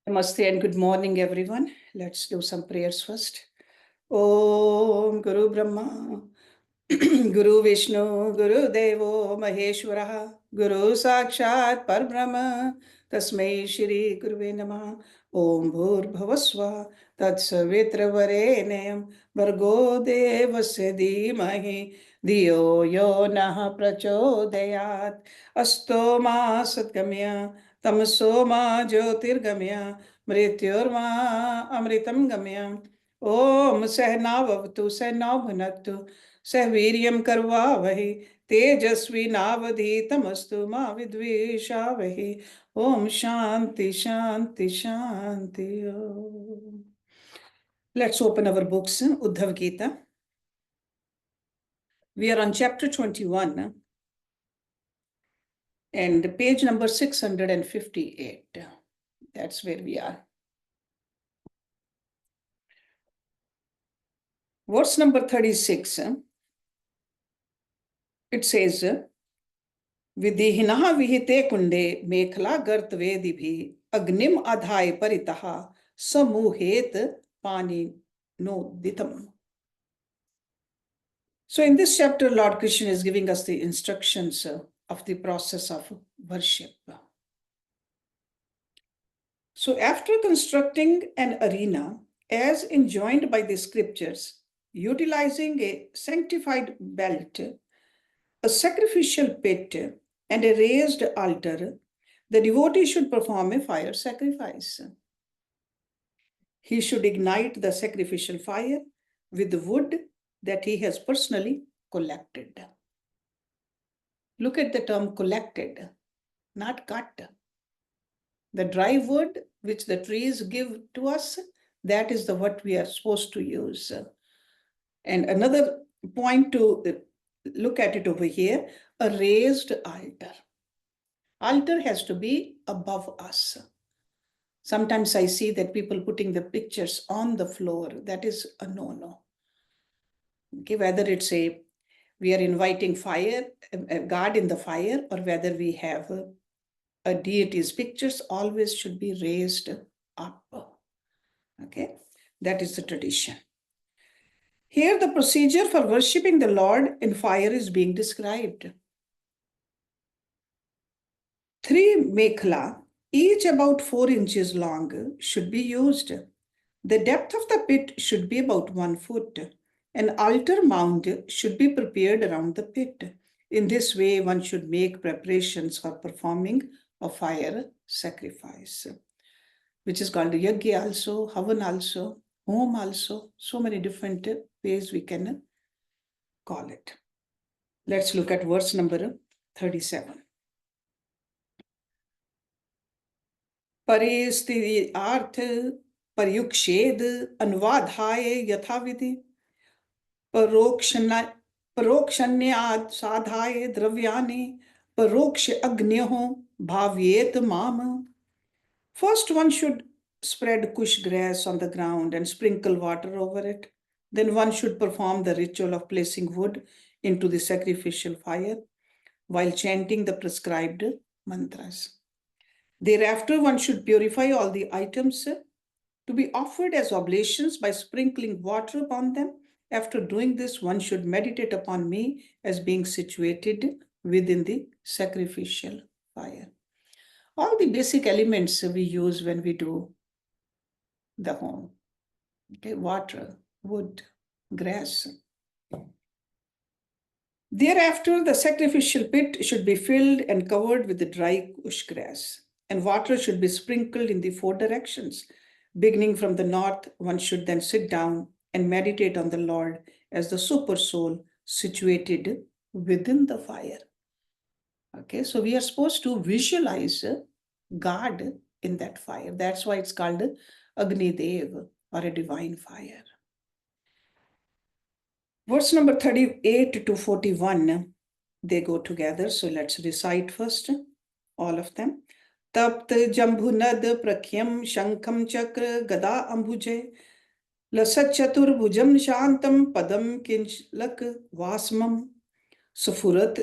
Namaste and good morning, everyone. Let's do some prayers first. Om Guru Brahma, Guru Vishnu, Guru Devo Maheshwara, Guru Sakshat Parbrahma, Tasmai Shri Guruve Namah. Om Bhur Bhavasva, Tatsavitra Varenyam, Bhargo Devasya Dhimahi, Dhiyo Yo Nah Prachodayat, Asto Ma Satgamya, Tamso Ma Jyotirgamya, Mrityorma Amritam Gamya. Om Sahnavavatu Sahnavbhunaktu Sahviryam Karvavahi Tejasvi Navadhitamastu Ma Vidvishavahi. Om Shanti Shanti Shanti Om. Let's open our books, Uddhava Gita. We are on chapter 21 and page number 658. That's where we are. Verse number 36. It says, Vidihinaha vihite kunde mekhla gart vedibhi agnim adhai paritaha samuhet pani no ditam. So in this chapter, Lord Krishna is giving us the instructions of the process of worship. So after constructing an arena as enjoined by the scriptures, utilizing a sanctified belt, a sacrificial pit, and a raised altar, the devotee should perform a fire sacrifice. He should ignite the sacrificial fire with the wood that he has personally collected. Look at the term collected, not cut. The dry wood which the trees give to us, that is what we are supposed to use. And another point to look at it over here, a raised altar. Altar has to be above us. Sometimes I see that people putting the pictures on the floor. That is a no-no. Okay, whether it's we are inviting fire, God in the fire, or whether we have a deity's pictures, always should be raised up. Okay, that is the tradition. Here, the procedure for worshipping the Lord in fire is being described. 3 mekhla, each about 4 inches long, should be used. The depth of the pit should be about 1 foot. An altar mound should be prepared around the pit. In this way, one should make preparations for performing a fire sacrifice, which is called yagya also, havan also, home also. So many different ways we can call it. Let's look at verse number 37. Paristiti arth paryukshid anvadhaye yathaviti parokshanyad sadhaye dravyani paroksha agnyaho bhavyet mama. First, one should spread kush grass on the ground and sprinkle water over it. Then one should perform the ritual of placing wood into the sacrificial fire while chanting the prescribed mantras. Thereafter, one should purify all the items to be offered as oblations by sprinkling water upon them. After doing this, one should meditate upon me as being situated within the sacrificial fire. All the basic elements we use when we do the home. Okay, water, wood, grass. Thereafter, the sacrificial pit should be filled and covered with the dry kush grass, and water should be sprinkled in the 4 directions. Beginning from the north, one should then sit down and meditate on the Lord as the super soul situated within the fire. Okay, so we are supposed to visualize God in that fire. That's why it's called Agni Dev, or a divine fire. Verse number 38 to 41, they go together. So let's recite first, all of them. Tapt Jambhunad Prakyam Shankham Chakra Gada Ambuje Lasat Chaturbhujam Shantam Padam Kinchlak Vasmam Sufurat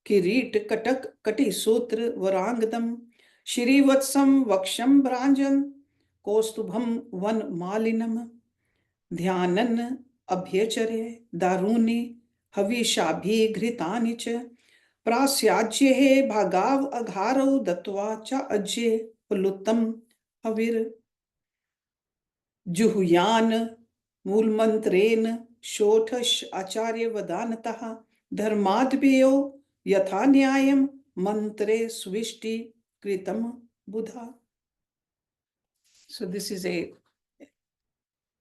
Kirit Katak Kati Sutra Varangdam Shri Vatsam Vaksham Branjan Kostubham Van Malinam Dhyanan Abhyachare Daruni Havishabhi Gritani cha Prasyajye Bhagav Agharau Datva cha Ajye Pulutam Havir Juhuyan Mulmantren Shotash Acharya Vadanataha Dharmadbhyo Yathanyayam Mantre Swishti Kritam Buddha. So this is a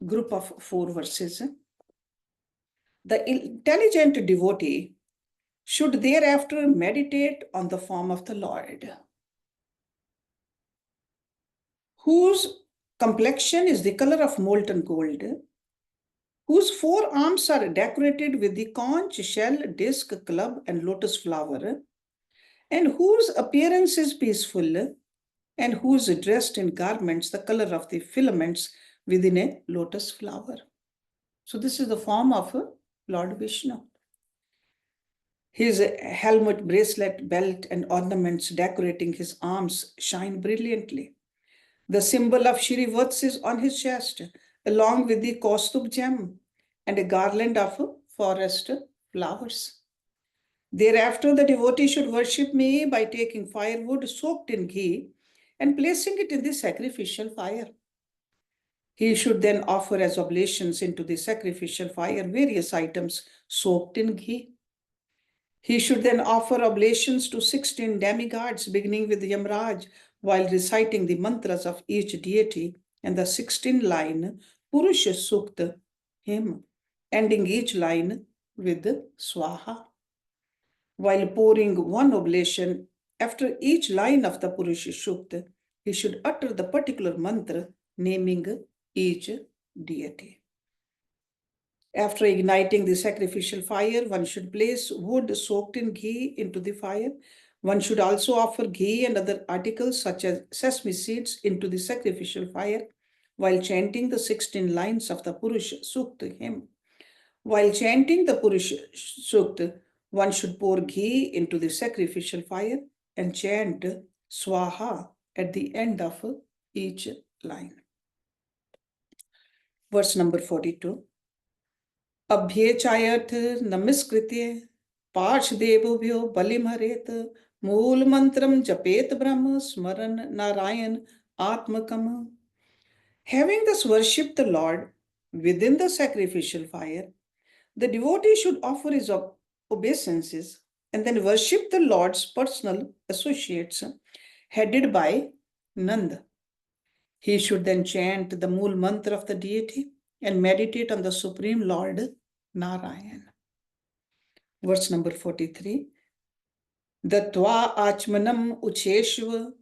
group of 4 verses. The intelligent devotee should thereafter meditate on the form of the Lord, whose complexion is the color of molten gold, whose 4 arms are decorated with the conch, shell, disc, club, and lotus flower, and whose appearance is peaceful, and who is dressed in garments the color of the filaments within a lotus flower. So this is the form of Lord Vishnu. His helmet, bracelet, belt, and ornaments decorating his arms shine brilliantly. The symbol of Shri Vats is on his chest, along with the Kaustubh gem and a garland of forest flowers. Thereafter, the devotee should worship me by taking firewood soaked in ghee and placing it in the sacrificial fire. He should then offer as oblations into the sacrificial fire various items soaked in ghee. He should then offer oblations to 16 demigods, beginning with Yamraj, while reciting the mantras of each deity and the 16-line Purusha Sukta hymn, ending each line with Swaha. While pouring one oblation, after each line of the Purusha Sukta, he should utter the particular mantra naming each deity. After igniting the sacrificial fire, one should place wood soaked in ghee into the fire. One should also offer ghee and other articles such as sesame seeds into the sacrificial fire while chanting the 16 lines of the Purusha Sukta hymn. While chanting the Purusha Sukta, one should pour ghee into the sacrificial fire and chant Swaha at the end of each line. Verse number 42. अभ्येचायर्थ नमस्कृत्य पार्श्वदेवभ्यो बलिमहरेत मूल मंत्रम जपेत ब्रह्म स्मरण Narayan आत्मकम. Having thus worshipped the Lord within the sacrificial fire, the devotee should offer his obeisances and then worship the Lord's personal associates headed by Nanda. He should then chant the Mool mantra of the deity and meditate on the Supreme Lord Narayan. Verse number 43. Datva achmanam ucheshva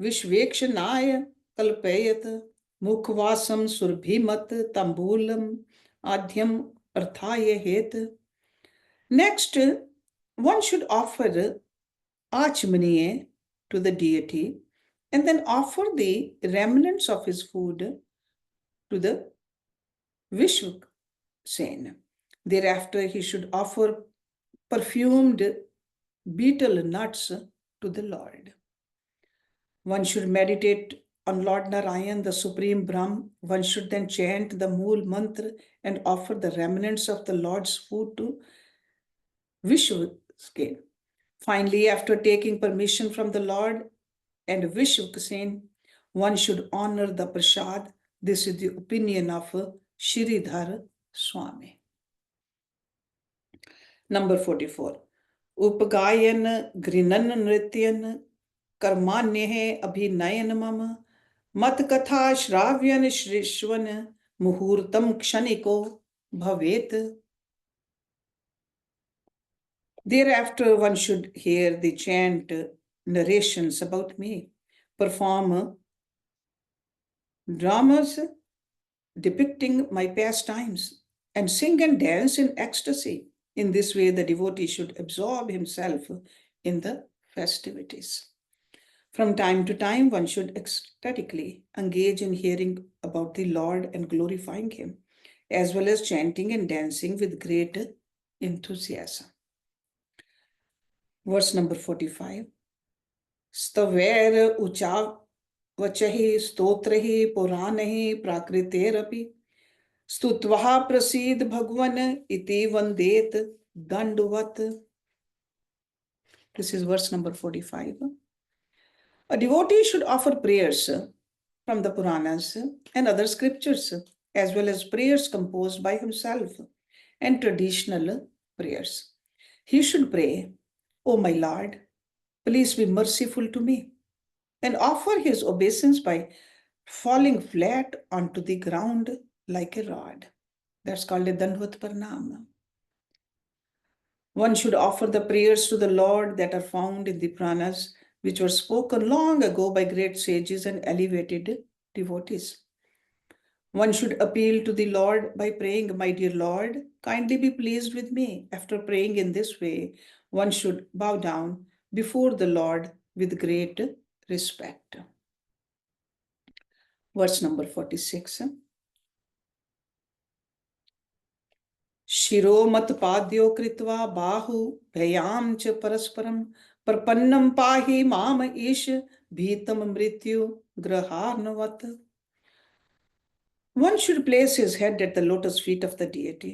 vishvekshanaya kalpayat mukhvasam surbhimat tambulam adhyam arthaya het. Next, one should offer achmaniye to the deity and then offer the remnants of his food to the Vishvaksena. Thereafter, he should offer perfumed betel nuts to the Lord. One should meditate on Lord Narayan, the Supreme Brahm. One should then chant the Mool mantra and offer the remnants of the Lord's food to Vishvaksena. Finally, after taking permission from the Lord and Vishvaksena, one should honor the prasad. This is the opinion of Shridhar Swami. Number 44. Upagayan Grinan Nrityan Karmanyehe Abhinayan Mama Mat Katha Shravyan Shrishwan Muhurtam Kshaniko Bhavet. Thereafter, one should hear the chant narrations about me, perform dramas depicting my pastimes, and sing and dance in ecstasy. In this way, the devotee should absorb himself in the festivities. From time to time, one should ecstatically engage in hearing about the Lord and glorifying him, as well as chanting and dancing with great enthusiasm. Verse number 45. Staver Vachahi stotrahi puranahi prakriteerapi stutvaha prasid bhagwan iti vandet dandavat. This is verse number 45. A devotee should offer prayers from the Puranas and other scriptures, as well as prayers composed by himself and traditional prayers. He should pray, "O my Lord, please be merciful to me," and offer his obeisance by falling flat onto the ground like a rod. That's called a Dandvat Pranam. One should offer the prayers to the Lord that are found in the Puranas, which were spoken long ago by great sages and elevated devotees. One should appeal to the Lord by praying, "My dear Lord, kindly be pleased with me." After praying in this way, one should bow down before the Lord with great respect. Verse number 46. शिरोमत पाद्यो कृत्वा बाहु भयाम च परस्परम प्रपन्नम पाहि माम ईश भीतम मृत्यु ग्रहार्णवत. One should place his head at the lotus feet of the deity,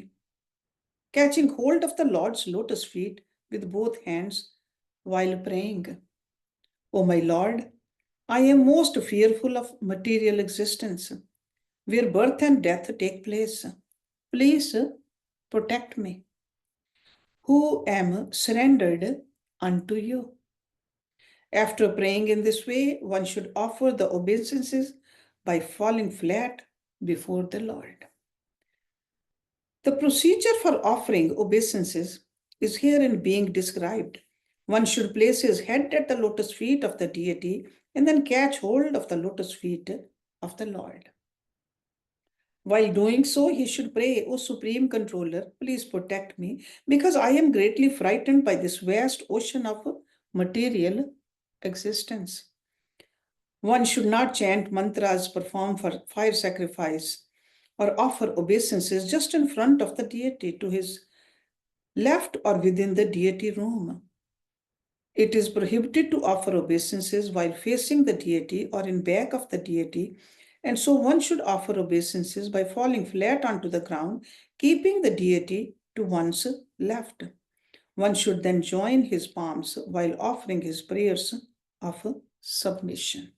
catching hold of the Lord's lotus feet with both hands while praying. "O my Lord, I am most fearful of material existence, where birth and death take place. Please protect me, who am surrendered unto you." After praying in this way, one should offer the obeisances by falling flat before the Lord. The procedure for offering obeisances is herein being described. One should place his head at the lotus feet of the deity and then catch hold of the lotus feet of the Lord. While doing so, he should pray, "O Supreme Controller, please protect me, because I am greatly frightened by this vast ocean of material existence." One should not chant mantras, perform fire sacrifice, or offer obeisances just in front of the deity to his left or within the deity room. It is prohibited to offer obeisances while facing the deity or in back of the deity, and so one should offer obeisances by falling flat onto the ground, keeping the deity to one's left. One should then join his palms while offering his prayers of submission.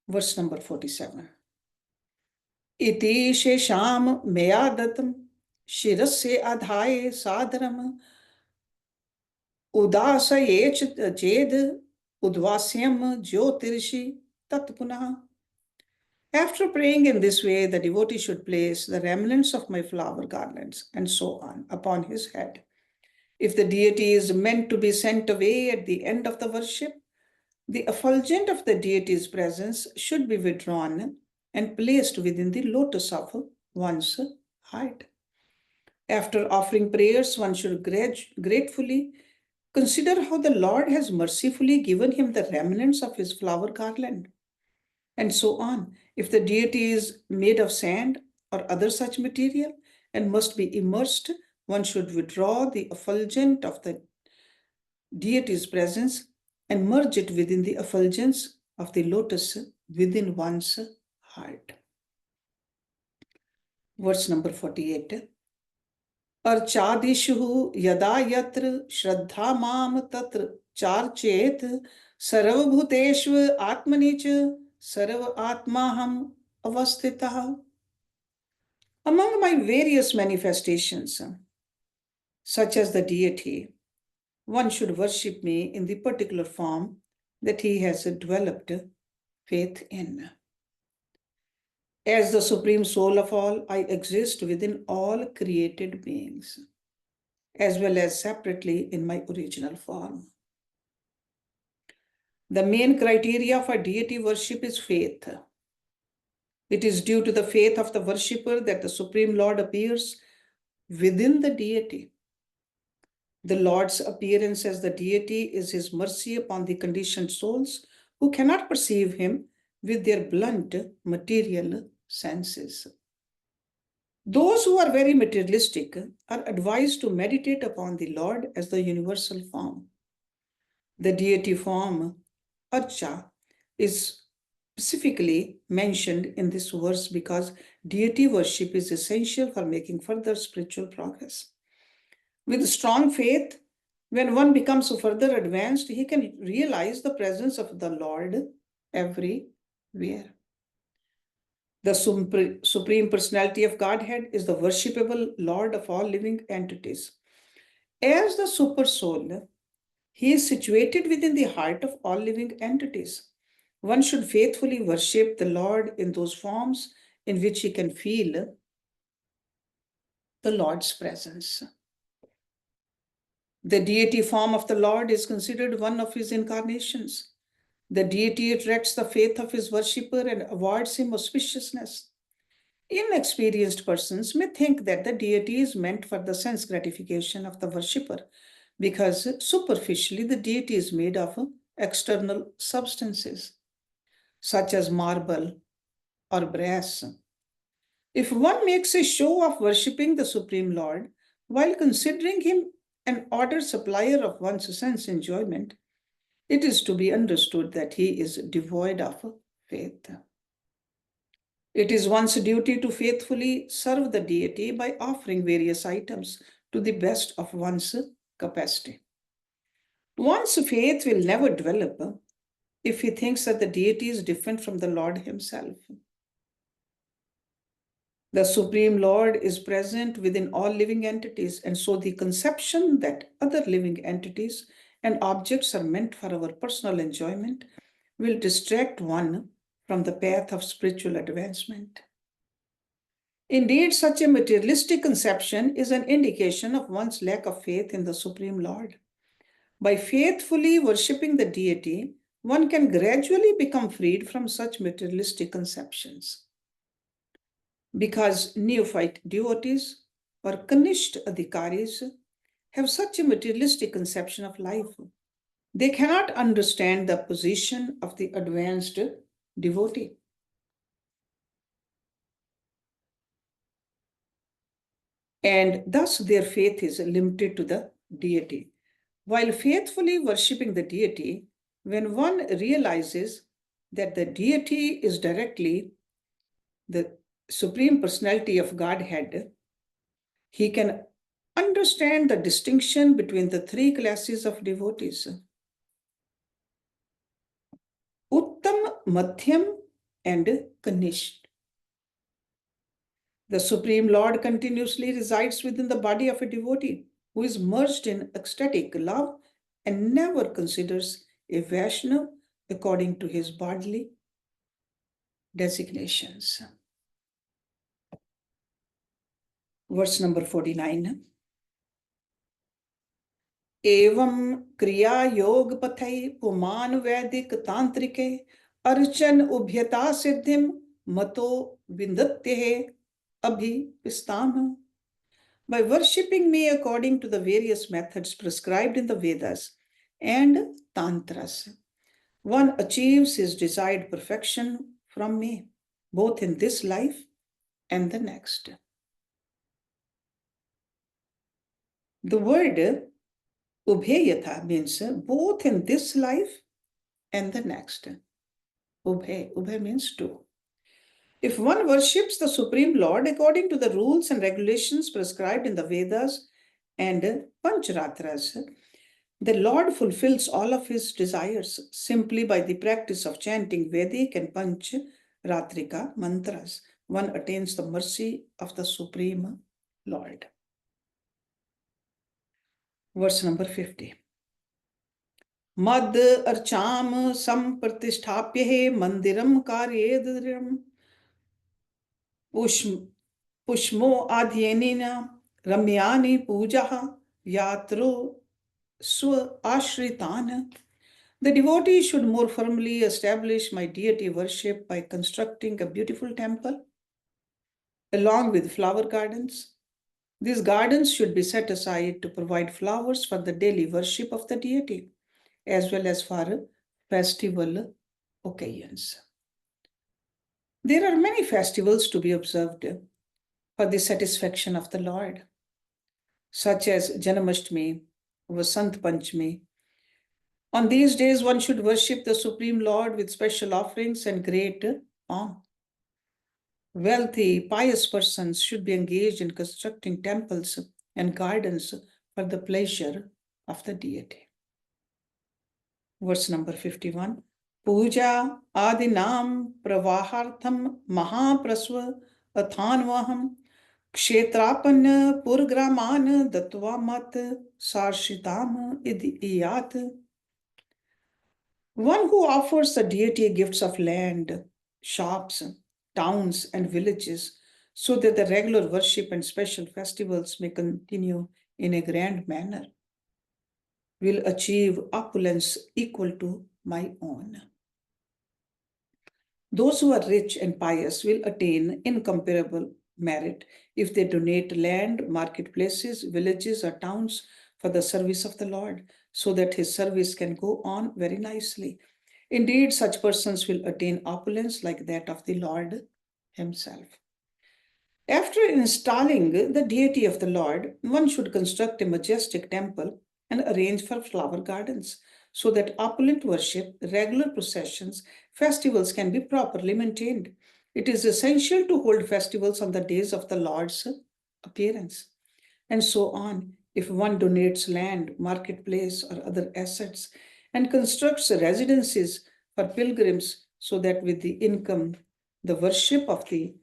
Verse number 47. Iti shesham meyadatam shirasya adhaye sadharam udasaye ched udvasyam jyotirshi tatpunah. After praying in this way, the devotee should place the remnants of my flower garlands and so on upon his head. If the deity is meant to be sent away at the end of the worship, the effulgence of the deity's presence should be withdrawn and placed within the lotus of one's heart. After offering prayers, one should gratefully consider how the Lord has mercifully given him the remnants of his flower garland, and so on. If the deity is made of sand or other such material and must be immersed, one should withdraw the effulgence of the deity's presence and merge it within the effulgence of the lotus within one's heart. Verse number 48. Archadishu yada yatra shraddha mam tatra charchet sarvabhuteshva atmanicha sarva atmaham avastitah. Among my various manifestations, such as the deity, one should worship me in the particular form that he has developed faith in. As the Supreme Soul of all, I exist within all created beings, as well as separately in my original form. The main criteria for deity worship is faith. It is due to the faith of the worshipper that the Supreme Lord appears within the deity. The Lord's appearance as the deity is his mercy upon the conditioned souls who cannot perceive him with their blunt material senses. Those who are very materialistic are advised to meditate upon the Lord as the universal form. The deity form, Archa, is specifically mentioned in this verse because deity worship is essential for making further spiritual progress. With strong faith, when one becomes further advanced, he can realize the presence of the Lord everywhere. The Supreme Personality of Godhead is the worshipable Lord of all living entities. As the Super Soul, he is situated within the heart of all living entities. One should faithfully worship the Lord in those forms in which he can feel the Lord's presence. The deity form of the Lord is considered one of his incarnations. The deity attracts the faith of his worshipper and awards him auspiciousness. Inexperienced persons may think that the deity is meant for the sense gratification of the worshipper, because superficially the deity is made of external substances, such as marble or brass. If one makes a show of worshipping the Supreme Lord while considering him an ordered supplier of one's sense enjoyment, it is to be understood that he is devoid of faith. It is one's duty to faithfully serve the deity by offering various items to the best of one's capacity. One's faith will never develop if he thinks that the deity is different from the Lord himself. The Supreme Lord is present within all living entities, and so the conception that other living entities and objects are meant for our personal enjoyment will distract one from the path of spiritual advancement. Indeed, such a materialistic conception is an indication of one's lack of faith in the Supreme Lord. By faithfully worshipping the deity, one can gradually become freed from such materialistic conceptions. Because neophyte devotees or Kanishta adhikaris have such a materialistic conception of life, they cannot understand the position of the advanced devotee. And thus their faith is limited to the deity. While faithfully worshipping the deity, when one realizes that the deity is directly the Supreme Personality of Godhead, he can understand the distinction between the three classes of devotees: Uttam, Madhyam, and Kanishta. The Supreme Lord continuously resides within the body of a devotee who is merged in ecstatic love and never considers a Vaishnava according to his bodily designations. Verse number 49. एवं क्रिया योग पथै पुमान वैदिक तांत्रिके अर्चन उभ्यता सिद्धिम मतो विन्दत्ये abhipistam. By worshipping me according to the various methods prescribed in the Vedas and Tantras, one achieves his desired perfection from me, both in this life and the next. The word ubhayatha means both in this life and the next. Ubhay means two. If one worships the Supreme Lord according to the rules and regulations prescribed in the Vedas and Pancharatras, the Lord fulfills all of his desires simply by the practice of chanting Vedic and Pancharatrika mantras. One attains the mercy of the Supreme Lord. Verse number 50. Mad archam sampratisthapye mandiram karyedram pushmo adhyenina ramyani pujaha yatro swa ashritana. The devotee should more firmly establish my deity worship by constructing a beautiful temple along with flower gardens. These gardens should be set aside to provide flowers for the daily worship of the deity, as well as for festival occasions. There are many festivals to be observed for the satisfaction of the Lord, such as Janmashtami, Vasant Panchami, On these days, one should worship the Supreme Lord with special offerings and great pomp. Wealthy, pious persons should be engaged in constructing temples and gardens for the pleasure of the deity. Verse number 51. Puja adinam pravahartham mahaprasva athanvaham kshetrapan purgraman datva mat sarshitam idiyat. One who offers the deity gifts of land, shops, towns, and villages so that the regular worship and special festivals may continue in a grand manner will achieve opulence equal to my own. Those who are rich and pious will attain incomparable merit if they donate land, marketplaces, villages, or towns for the service of the Lord, so that his service can go on very nicely. Indeed, such persons will attain opulence like that of the Lord himself. After installing the deity of the Lord, one should construct a majestic temple and arrange for flower gardens so that opulent worship, regular processions, festivals can be properly maintained. It is essential to hold festivals on the days of the Lord's appearance, and so on. If one donates land, marketplace, or other assets and constructs residences for pilgrims so that with the income, the worship of the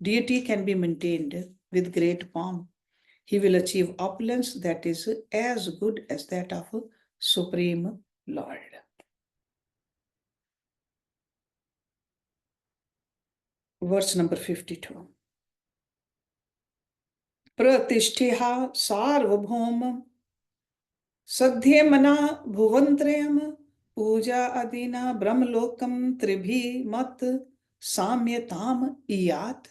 deity can be maintained with great pomp, he will achieve opulence that is as good as that of a Supreme Lord. Verse number 52. Pratishthiha sarvabhauma sadhyemana bhuvantrayam puja adina brahmalokam tribhi mat samyatam iyat.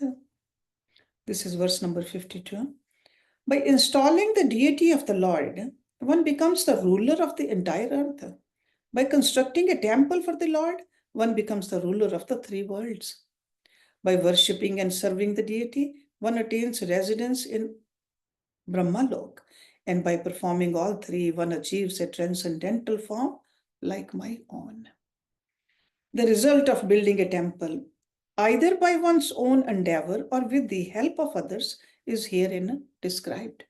This is verse number 52. By installing the deity of the Lord, one becomes the ruler of the entire earth. By constructing a temple for the Lord, one becomes the ruler of the three worlds. By worshipping and serving the deity, one attains residence in Brahmalok. And by performing all three, one achieves a transcendental form like my own. The result of building a temple, either by one's own endeavor or with the help of others, is herein described.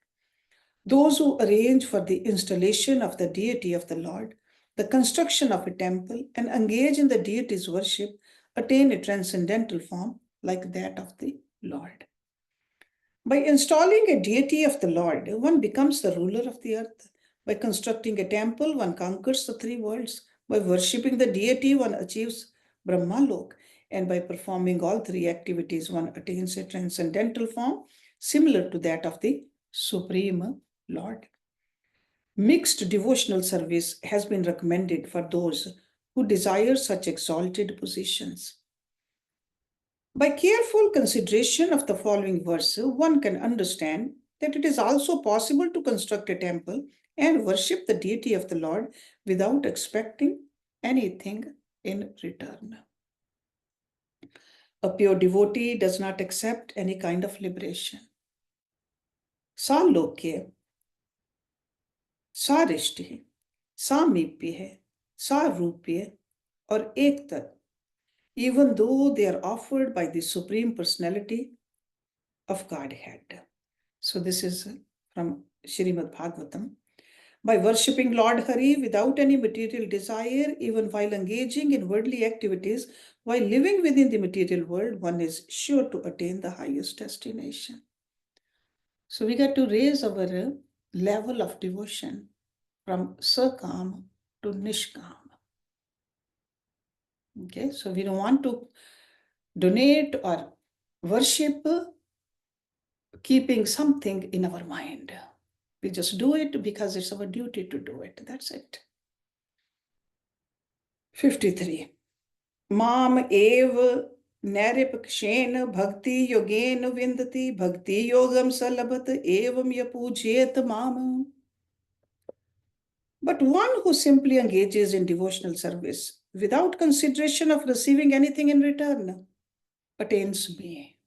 Those who arrange for the installation of the deity of the Lord, the construction of a temple, and engage in the deity's worship attain a transcendental form like that of the Lord. By installing a deity of the Lord, one becomes the ruler of the earth. By constructing a temple, one conquers the three worlds. By worshipping the deity, one achieves Brahmalok. And by performing all three activities, one attains a transcendental form similar to that of the Supreme Lord. Mixed devotional service has been recommended for those who desire such exalted positions. By careful consideration of the following verse, one can understand that it is also possible to construct a temple and worship the deity of the Lord without expecting anything in return. A pure devotee does not accept any kind of liberation. Salokya, सारिष्टि, सामीप्य, sarupya, or ektat, even though they are offered by the Supreme Personality of Godhead. So this is from Srimad Bhagavatam. By worshipping Lord Hari without any material desire, even while engaging in worldly activities, while living within the material world, one is sure to attain the highest destination. So we got to raise our level of devotion from Sakam to Nishkam. Okay, so we don't want to donate or worship keeping something in our mind. We just do it because it's our duty to do it. That's it. 53. Mam ev naripakshena bhakti yogena vindati bhakti yogam salabhat evam yapujyet mam. But one who simply engages in devotional service without consideration of receiving anything in return attains me.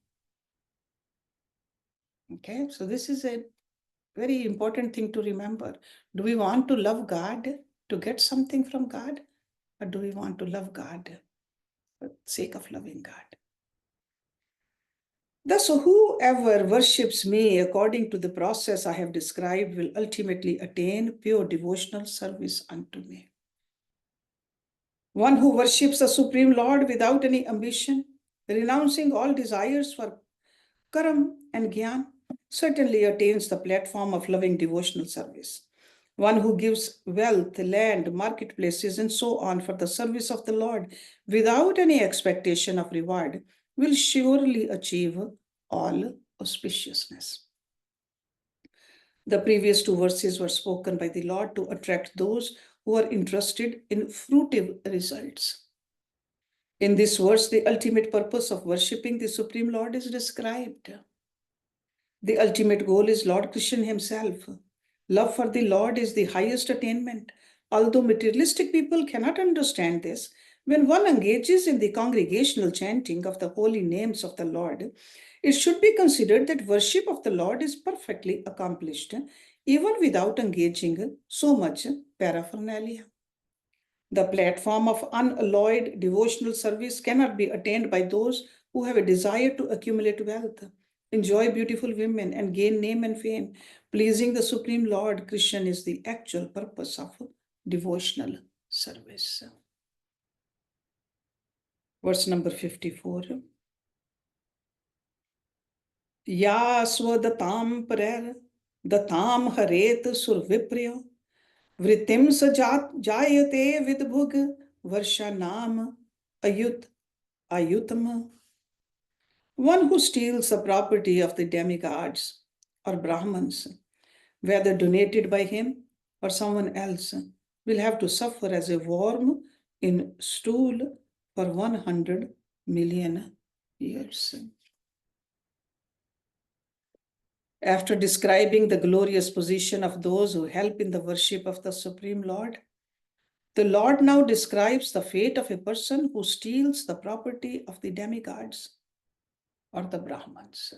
Okay, so this is a very important thing to remember. Do we want to love God to get something from God, or do we want to love God for the sake of loving God? Thus, whoever worships me according to the process I have described will ultimately attain pure devotional service unto me. One who worships the Supreme Lord without any ambition, renouncing all desires for karam and gyan, certainly attains the platform of loving devotional service. One who gives wealth, land, marketplaces, and so on for the service of the Lord without any expectation of reward will surely achieve all auspiciousness. The previous two verses were spoken by the Lord to attract those who are interested in fruitive results. In this verse, the ultimate purpose of worshipping the Supreme Lord is described. The ultimate goal is Lord Krishna himself. Love for the Lord is the highest attainment. Although materialistic people cannot understand this, when one engages in the congregational chanting of the holy names of the Lord, it should be considered that worship of the Lord is perfectly accomplished, even without engaging so much paraphernalia. The platform of unalloyed devotional service cannot be attained by those who have a desire to accumulate wealth, enjoy beautiful women, and gain name and fame. Pleasing the Supreme Lord Krishna is the actual purpose of devotional service. Verse number 54. Ya swadatam parer datam haret survipriyo vritim sajat jayate vidbhug varsha nam ayutama. One who steals the property of the demigods or Brahmins, whether donated by him or someone else, will have to suffer as a worm in stool for 100 million years. After describing the glorious position of those who help in the worship of the Supreme Lord, the Lord now describes the fate of a person who steals the property of the demigods or the Brahmins.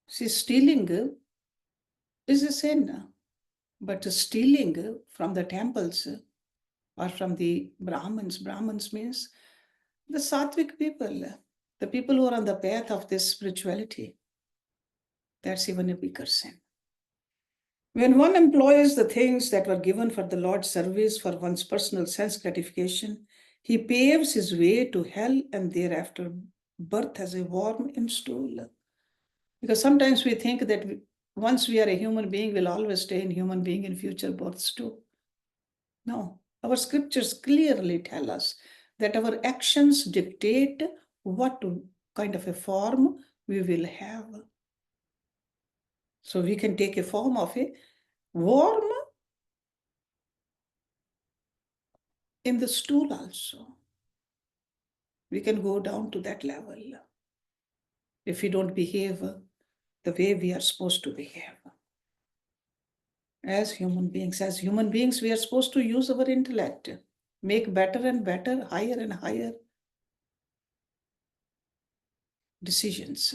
See, stealing is a sin, but stealing from the temples or from the Brahmins means the Sattvic people, the people who are on the path of this spirituality, that's even a bigger sin. When one employs the things that were given for the Lord's service for one's personal sense gratification, he paves his way to hell and thereafter birth as a worm in stool. Because sometimes we think that once we are a human being, we'll always stay in human being in future births too. No, our scriptures clearly tell us that our actions dictate what kind of a form we will have. So we can take a form of a worm in the stool also. We can go down to that level if we don't behave the way we are supposed to behave. As human beings, we are supposed to use our intellect, make better and better, higher and higher decisions.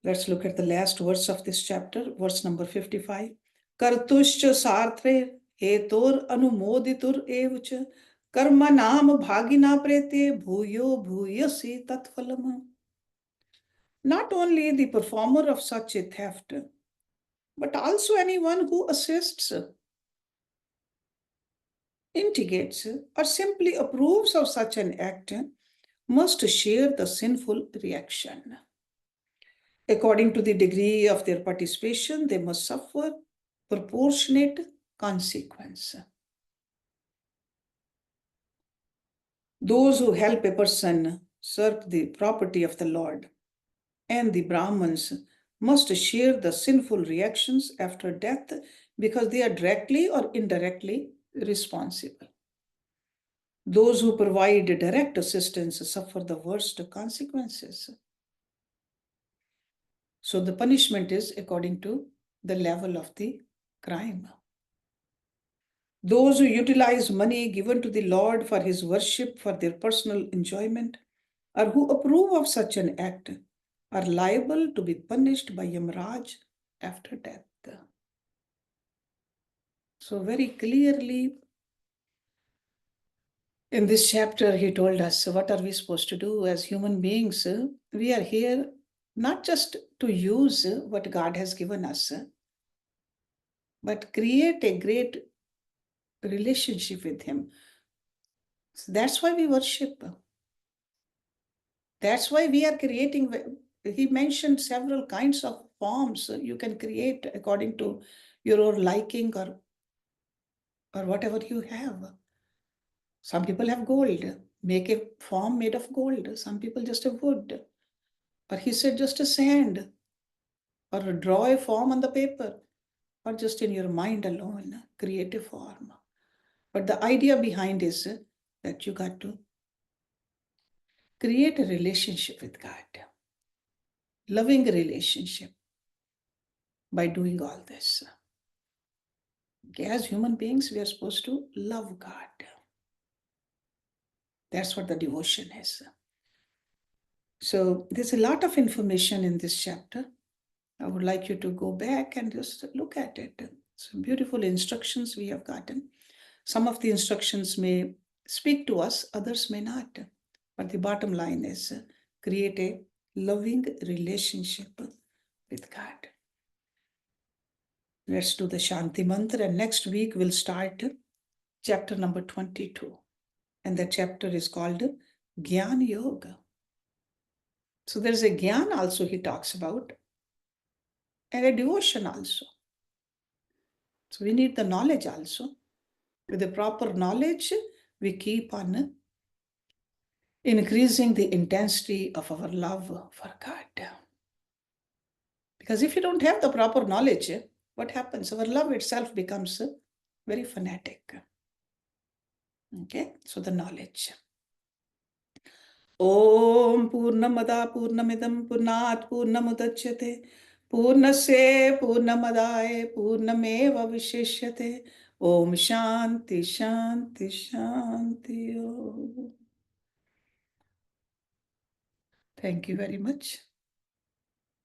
Let's look at the last verse of this chapter, verse number 55. Kartuscha sartre hetor anumoditur evcha karma nam bhagina prete bhuyo bhuyasi tatphalam. Not only the performer of such a theft, but also anyone who assists, instigates, or simply approves of such an act must share the sinful reaction. According to the degree of their participation, they must suffer proportionate consequence. Those who help a person serve the property of the Lord and the Brahmins must share the sinful reactions after death because they are directly or indirectly responsible. Those who provide direct assistance suffer the worst consequences. So the punishment is according to the level of the crime. Those who utilize money given to the Lord for his worship for their personal enjoyment or who approve of such an act are liable to be punished by Yamraj after death. So very clearly in this chapter, he told us what are we supposed to do as human beings. We are here not just to use what God has given us, but create a great relationship with Him. So that's why we worship. That's why we are creating. He mentioned several kinds of forms you can create according to your own liking or whatever you have. Some people have gold, make a form made of gold. Some people just have wood. Or he said just a sand, or draw a form on the paper, or just in your mind alone, create a form. But the idea behind is that you got to create a relationship with God, loving relationship by doing all this. As human beings, we are supposed to love God. That's what the devotion is. So there's a lot of information in this chapter. I would like you to go back and just look at it. Some beautiful instructions we have gotten. Some of the instructions may speak to us, others may not. But the bottom line is create a loving relationship with God. Let's do the Shanti Mantra, and next week we'll start chapter number 22. And the chapter is called Gyan Yoga. So there's a Gyan also he talks about, and a devotion also. So we need the knowledge also. With the proper knowledge, we keep on increasing the intensity of our love for God. Because if you don't have the proper knowledge, what happens? Our love itself becomes very fanatic. Okay, so the knowledge. Om Purnamada Purnamidam Purnat Purnamudachyate Purnasya Purnamadaya Purnameva Vishishyate Om Shanti Shanti Shanti Om. Thank you very much.